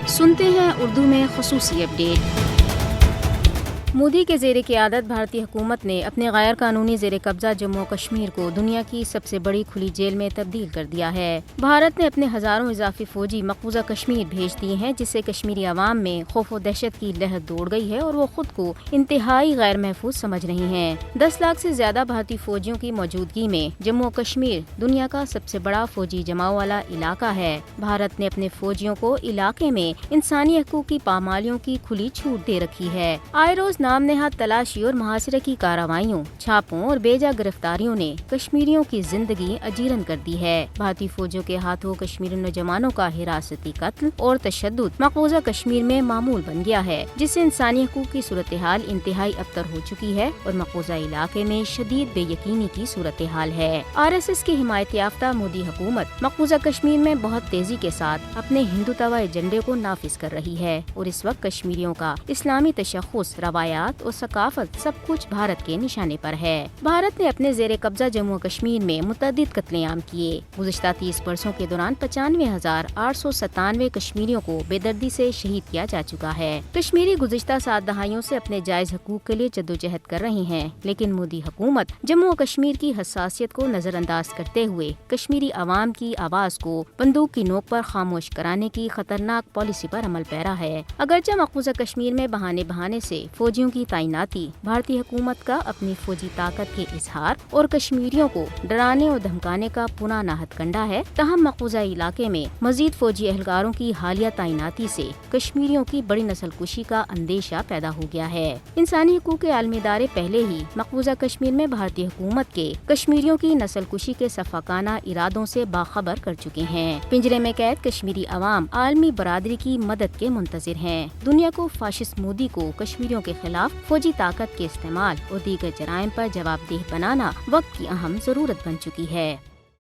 سنتے ہیں اردو میں خصوصی اپڈیٹ۔ مودی کے زیر قیادت بھارتی حکومت نے اپنے غیر قانونی زیر قبضہ جموں و کشمیر کو دنیا کی سب سے بڑی کھلی جیل میں تبدیل کر دیا ہے۔ بھارت نے اپنے ہزاروں اضافی فوجی مقبوضہ کشمیر بھیج دیے ہیں، جس سے کشمیری عوام میں خوف و دہشت کی لہر دوڑ گئی ہے اور وہ خود کو انتہائی غیر محفوظ سمجھ رہی ہیں۔ 10 لاکھ سے زیادہ بھارتی فوجیوں کی موجودگی میں جموں و کشمیر دنیا کا سب سے بڑا فوجی جماؤ والا علاقہ ہے۔ بھارت نے اپنے فوجیوں کو علاقے میں انسانی حقوق کی پامالیوں کی کھلی چھوٹ دے رکھی ہے۔ آئے روز نام نہاد تلاشی اور محاصرے کی کارروائیوں، چھاپوں اور بے جا گرفتاریوں نے کشمیریوں کی زندگی اجیرن کر دی ہے۔ بھارتی فوجیوں کے ہاتھوں کشمیری نوجوانوں کا حراستی قتل اور تشدد مقبوضہ کشمیر میں معمول بن گیا ہے، جس سے انسانی حقوق کی صورتحال انتہائی ابتر ہو چکی ہے اور مقبوضہ علاقے میں شدید بے یقینی کی صورتحال ہے۔ RSS کی حمایت یافتہ مودی حکومت مقبوضہ کشمیر میں بہت تیزی کے ساتھ اپنے ہندوتوا ایجنڈے کو نافذ کر رہی ہے اور اس وقت کشمیریوں کا اسلامی تشخص، روایات اور ثقافت سب کچھ بھارت کے نشانے پر ہے۔ بھارت نے اپنے زیر قبضہ جموں و کشمیر میں متعدد قتل عام کیے۔ گزشتہ 30 برسوں کے دوران 95,897 کشمیریوں کو بے دردی سے شہید کیا جا چکا ہے۔ کشمیری گزشتہ 7 دہائیوں سے اپنے جائز حقوق کے لیے جدوجہد کر رہے ہیں، لیکن مودی حکومت جموں و کشمیر کی حساسیت کو نظر انداز کرتے ہوئے کشمیری عوام کی آواز کو بندوق کی نوک پر خاموش کرانے کی خطرناک پالیسی پر عمل پیرا ہے۔ اگرچہ مقبوضہ کشمیر میں بہانے سے فوجیوں کی تعیناتی بھارتی حکومت کا اپنی فوجی طاقت کے اظہار اور کشمیریوں کو ڈرانے اور دھمکانے کا پرانا ہتھ کنڈا ہے، تاہم مقبوضہ علاقے میں مزید فوجی اہلکاروں کی حالیہ تعیناتی سے کشمیریوں کی بڑی نسل کشی کا اندیشہ پیدا ہو گیا ہے۔ انسانی حقوق کے عالمی ادارے پہلے ہی مقبوضہ کشمیر میں بھارتی حکومت کے کشمیریوں کی نسل کشی کے سفاکانہ ارادوں سے باخبر کر چکے ہیں۔ پنجرے میں قید کشمیری عوام عالمی برادری کی مدد کے منتظر ہیں۔ دنیا کو فاشسٹ مودی کو کشمیریوں کے خلاف فوجی طاقت کے استعمال اور دیگر جرائم پر جواب دہ بنانا وقت کی اہم ضرورت بن چکی ہے۔